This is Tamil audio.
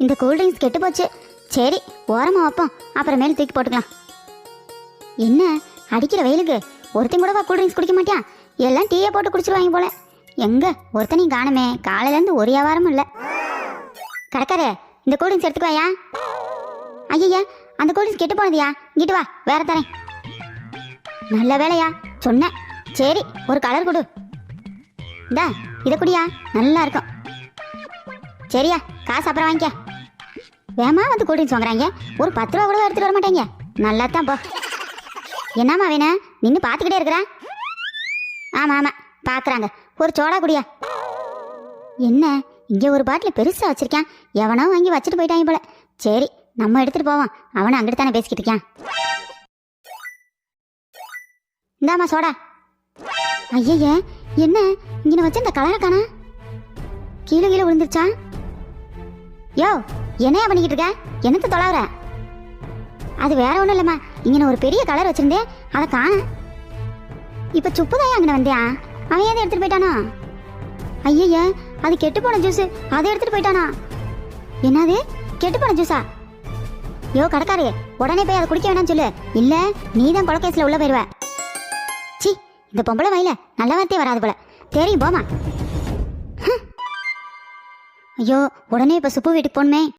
இந்த கூல்ட்ரிங்க்ஸ் கெட்டு போச்சு. சரி ஓரமா வைப்போம், அப்புறமேல தூக்கி போட்டுக்கலாம். என்ன அடிக்கிற வெயிலுக்கு ஒருத்தன் கூடவா கூல்ட்ரிங்க்ஸ் குடிக்க மாட்டியா? எல்லாம் டீயை போட்டு குடிச்சிருவாங்க போல. எங்க ஒருத்தனையும் காணுமே, காலையிலேருந்து ஒரு வியாபாரமும் இல்லை. கடைக்காரே, இந்த கூல்ட்ரிங்க்ஸ் எடுத்துக்குவாயா? ஐயா, அந்த கூல்ட்ரிங்க்ஸ் கெட்டு போனதியா, இங்கிட்டு வா, வேற தரேன். நல்ல வேலையா சொன்னேன். சரி ஒரு கலர் கொடு. இந்தா இதை குடியா, நல்லா இருக்கும். சரியா, காசு அப்புறம் வாங்கிக்க. வேமா வந்து கூல்ட்ரிங்க்ஸ் வாங்குறாங்க, ஒரு 10 ரூபா கூட எடுத்துட்டு வர மாட்டேங்க. நல்லா தான் போ. என்னம்மா வேணும், நின்று பார்த்துக்கிட்டே இருக்கிறேன். ஆமாம் ஆமாம் பார்க்குறாங்க. ஒரு சோடா குடியா. என்ன இங்கே ஒரு பாட்டில் பெருசாக வச்சுருக்கேன், எவனோ வாங்கி வச்சுட்டு போயிட்டாங்க போல. சரி நம்ம எடுத்துகிட்டு போவோம், அவனை அங்கிட்டு தானே பேசிக்கிட்டு இருக்கான். இந்தாம்மா சோடா. ஐயய்ய, என்ன இங்கே வச்சு இந்த கலரை காணா, கீழே கீழே விழுந்துருச்சா? யோ என்னையா பண்ணிக்கிட்டு இருக்க, என்னத்தை தொலைவுற? அது வேற ஒன்றும் இல்லைம்மா, இங்கே ஒரு பெரிய கலர் வச்சுருந்தேன், அதை காண. இப்போ சுப்புதாயா அங்கே வந்தியா, அவன் எதை எடுத்துகிட்டு போயிட்டானா? ஐயய்ய, அது கெட்டு போன ஜூஸு, அதை எடுத்துகிட்டு போயிட்டானா? என்னது கெட்டு போன ஜூஸா? யோ கடைக்காரே, உடனே போய் அதை குடிக்க வேணாம்னு சொல்லு, இல்லை நீ தான் கொலைகேஸில் உள்ள போயிடுவ. சி, இந்த பொம்பளை வயல நல்ல வார்த்தையே வராது போல. தெரியும் போமா. ஐயோ, உடனே இப்போ சுப்பு வீட்டுக்கு போகணுமே.